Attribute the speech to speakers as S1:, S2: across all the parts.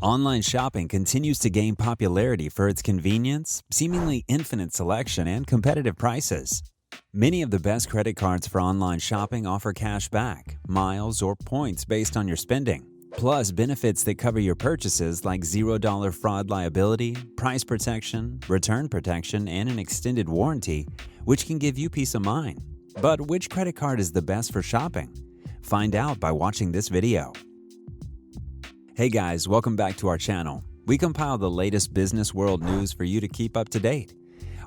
S1: Online shopping continues to gain popularity for its convenience, seemingly infinite selection, and competitive prices. Many of the best credit cards for online shopping offer cash back, miles, or points based on your spending, plus benefits that cover your purchases like $0 fraud liability, price protection, return protection, and an extended warranty, which can give you peace of mind. But which credit card is the best for shopping? Find out by watching this video. Hey guys, welcome back to our channel. We compile the latest business world news for you to keep up to date.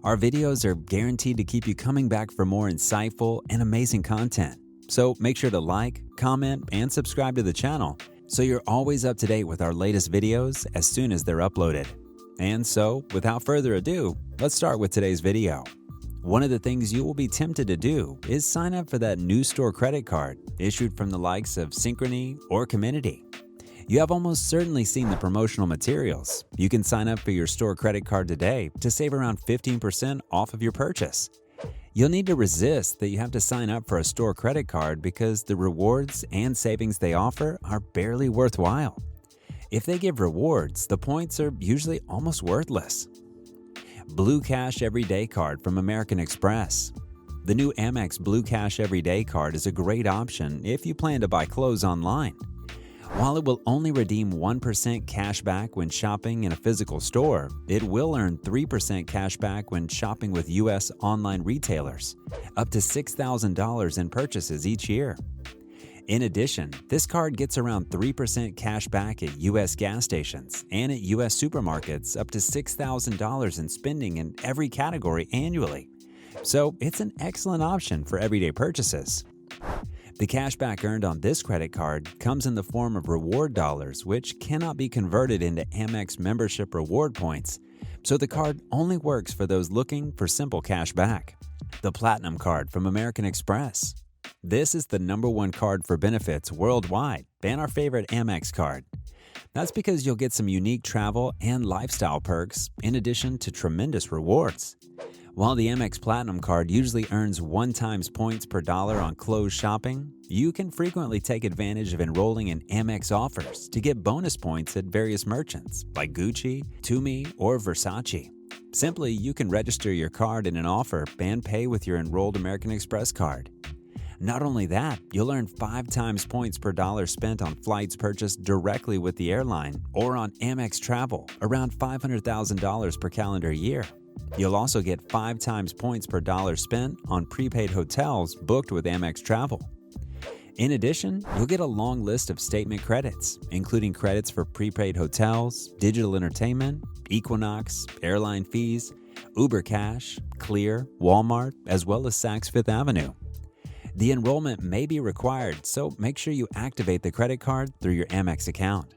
S1: Our videos are guaranteed to keep you coming back for more insightful and amazing content. So make sure to like, comment, and subscribe to the channel so you're always up to date with our latest videos as soon as they're uploaded. And so, without further ado, let's start with today's video. One of the things you will be tempted to do is sign up for that new store credit card issued from the likes of Synchrony or Comenity. You have almost certainly seen the promotional materials. You can sign up for your store credit card today to save around 15% off of your purchase. You'll need to resist that you have to sign up for a store credit card because the rewards and savings they offer are barely worthwhile. If they give rewards, the points are usually almost worthless. Blue Cash Everyday Card from American Express. The new Amex Blue Cash Everyday Card is a great option if you plan to buy clothes online. While it will only redeem 1% cash back when shopping in a physical store, it will earn 3% cash back when shopping with U.S. online retailers, up to $6,000 in purchases each year. In addition, this card gets around 3% cash back at U.S. gas stations and at U.S. supermarkets, up to $6,000 in spending in every category annually. So it's an excellent option for everyday purchases. The cashback earned on this credit card comes in the form of reward dollars, which cannot be converted into Amex membership reward points, so the card only works for those looking for simple cash back. The Platinum Card from American Express. This is the #1 card for benefits worldwide and our favorite Amex card. That's because you'll get some unique travel and lifestyle perks in addition to tremendous rewards. While the Amex Platinum Card usually earns 1 times points per dollar on clothes shopping, you can frequently take advantage of enrolling in Amex offers to get bonus points at various merchants like Gucci, Tumi, or Versace. Simply, you can register your card in an offer and pay with your enrolled American Express card. Not only that, you'll earn 5 times points per dollar spent on flights purchased directly with the airline or on Amex Travel, around $500,000 per calendar year. You'll also get 5 times points per dollar spent on prepaid hotels booked with Amex Travel. In addition, you'll get a long list of statement credits, including credits for prepaid hotels, digital entertainment, Equinox, airline fees, Uber Cash, Clear, Walmart, as well as Saks Fifth Avenue. The enrollment may be required, so make sure you activate the credit card through your Amex account.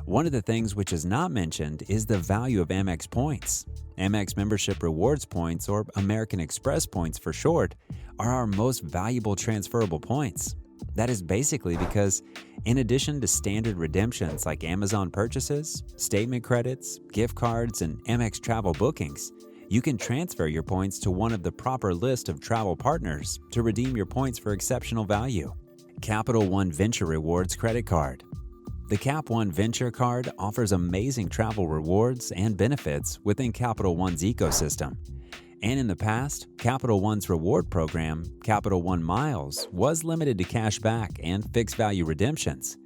S1: One of the things which is not mentioned is the value of Amex points. Amex membership rewards points, or American Express points for short, are our most valuable transferable points. That is basically because, in addition to standard redemptions like Amazon purchases, statement credits, gift cards, and Amex travel bookings, you can transfer your points to one of the proper list of travel partners to redeem your points for exceptional value. Capital One Venture Rewards Credit Card. The Cap One Venture Card offers amazing travel rewards and benefits within Capital One's ecosystem. And in the past, Capital One's reward program, Capital One Miles, was limited to cash back and fixed value redemptions.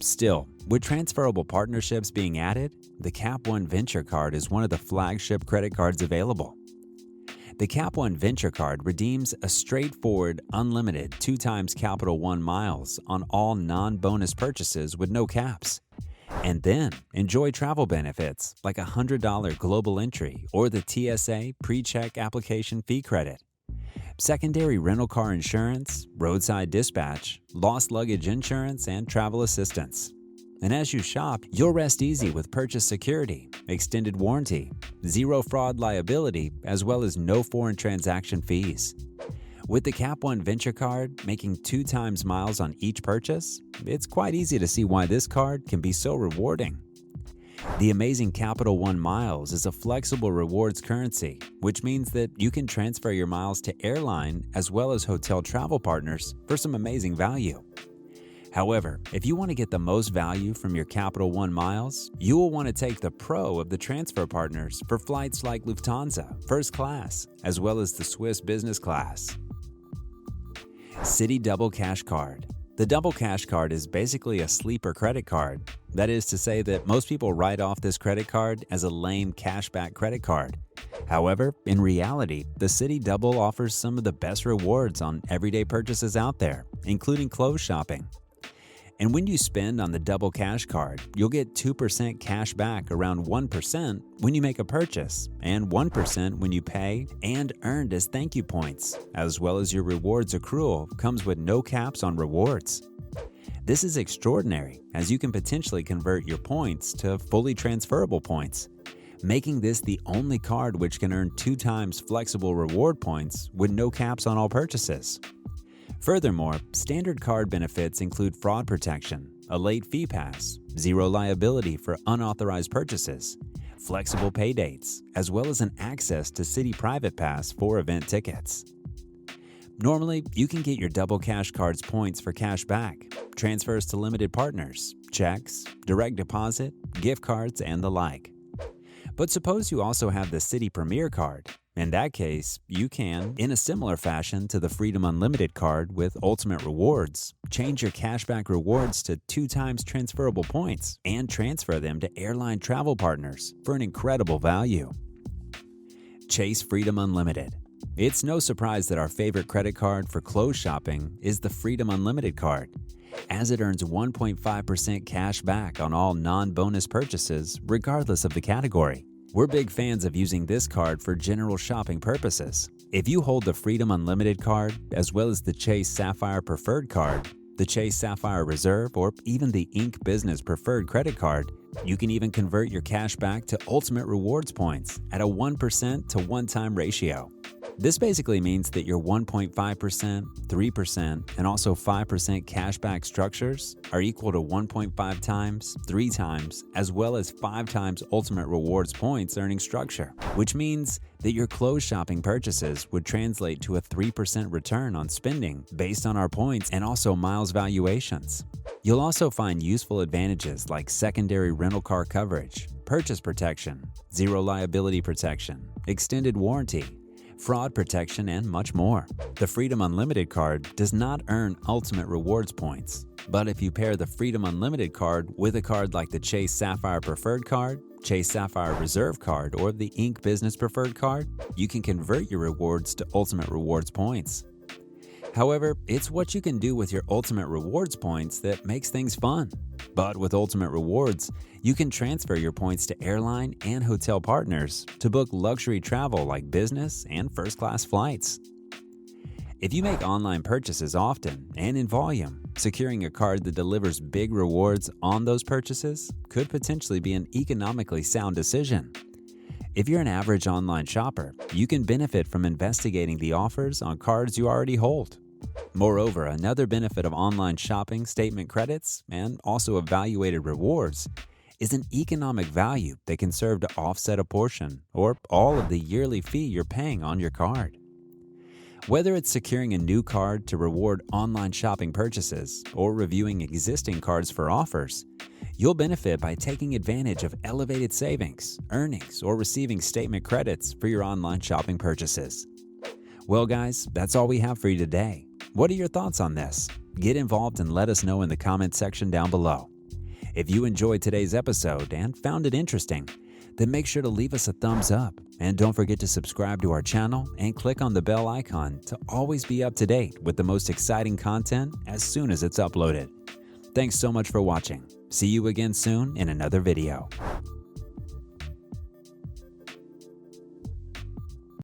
S1: Still, with transferable partnerships being added, the Cap One Venture Card is one of the flagship credit cards available. The Cap One Venture Card redeems a straightforward, unlimited 2 times Capital One miles on all non-bonus purchases with no caps. And then enjoy travel benefits like a $100 global entry or the TSA pre-check application fee credit. Secondary rental car insurance, roadside dispatch, lost luggage insurance, and travel assistance. And as you shop, you'll rest easy with purchase security, extended warranty, zero fraud liability, as well as no foreign transaction fees. With the Cap One Venture Card making 2 times miles on each purchase, it's quite easy to see why this card can be so rewarding. The amazing Capital One Miles is a flexible rewards currency, which means that you can transfer your miles to airline as well as hotel travel partners for some amazing value. However, if you want to get the most value from your Capital One miles, you will want to take the Pro of the transfer partners for flights like Lufthansa, first class, as well as the Swiss business class. Citi Double Cash Card. The Double Cash Card is basically a sleeper credit card. That is to say that most people write off this credit card as a lame cashback credit card. However, in reality, the Citi Double offers some of the best rewards on everyday purchases out there, including clothes shopping. And when you spend on the Double Cash Card, you'll get 2% cash back, around 1% when you make a purchase, and 1% when you pay and earned as thank you points, as well as your rewards accrual comes with no caps on rewards. This is extraordinary, as you can potentially convert your points to fully transferable points, making this the only card which can earn 2 times flexible reward points with no caps on all purchases. Furthermore, standard card benefits include fraud protection, a late fee pass, zero liability for unauthorized purchases, flexible pay dates, as well as an access to Citi Private Pass for event tickets. Normally, you can get your Double Cash Card's points for cash back, transfers to limited partners, checks, direct deposit, gift cards, and the like. But suppose you also have the Citi Premier Card. In that case, you can, in a similar fashion to the Freedom Unlimited card with Ultimate Rewards, change your cashback rewards to 2 times transferable points and transfer them to airline travel partners for an incredible value. Chase Freedom Unlimited. It's no surprise that our favorite credit card for clothes shopping is the Freedom Unlimited card, as it earns 1.5% cash back on all non-bonus purchases regardless of the category. We're big fans of using this card for general shopping purposes. If you hold the Freedom Unlimited card, as well as the Chase Sapphire Preferred card, the Chase Sapphire Reserve, or even the Inc. Business Preferred credit card, you can even convert your cash back to Ultimate Rewards points at a 1% to 1-time ratio. This basically means that your 1.5%, 3%, and also 5% cashback structures are equal to 1.5 times, 3 times, as well as 5 times Ultimate Rewards points earning structure, which means that your clothes shopping purchases would translate to a 3% return on spending based on our points and also miles valuations. You'll also find useful advantages like secondary rental car coverage, purchase protection, zero liability protection, extended warranty, fraud protection, and much more. The Freedom Unlimited card does not earn Ultimate Rewards points, but if you pair the Freedom Unlimited card with a card like the Chase Sapphire Preferred card, Chase Sapphire Reserve card, or the Inc. Business Preferred card, you can convert your rewards to Ultimate Rewards points. However, it's what you can do with your Ultimate Rewards points that makes things fun. But with Ultimate Rewards, you can transfer your points to airline and hotel partners to book luxury travel like business and first-class flights. If you make online purchases often and in volume, securing a card that delivers big rewards on those purchases could potentially be an economically sound decision. If you're an average online shopper, you can benefit from investigating the offers on cards you already hold. Moreover, another benefit of online shopping statement credits and also evaluated rewards is an economic value that can serve to offset a portion or all of the yearly fee you're paying on your card. Whether it's securing a new card to reward online shopping purchases or reviewing existing cards for offers, you'll benefit by taking advantage of elevated savings, earnings, or receiving statement credits for your online shopping purchases. Well, guys, that's all we have for you today. What are your thoughts on this? Get involved and let us know in the comment section down below. If you enjoyed today's episode and found it interesting, then make sure to leave us a thumbs up and don't forget to subscribe to our channel and click on the bell icon to always be up to date with the most exciting content as soon as it's uploaded. Thanks so much for watching. See you again soon in another video.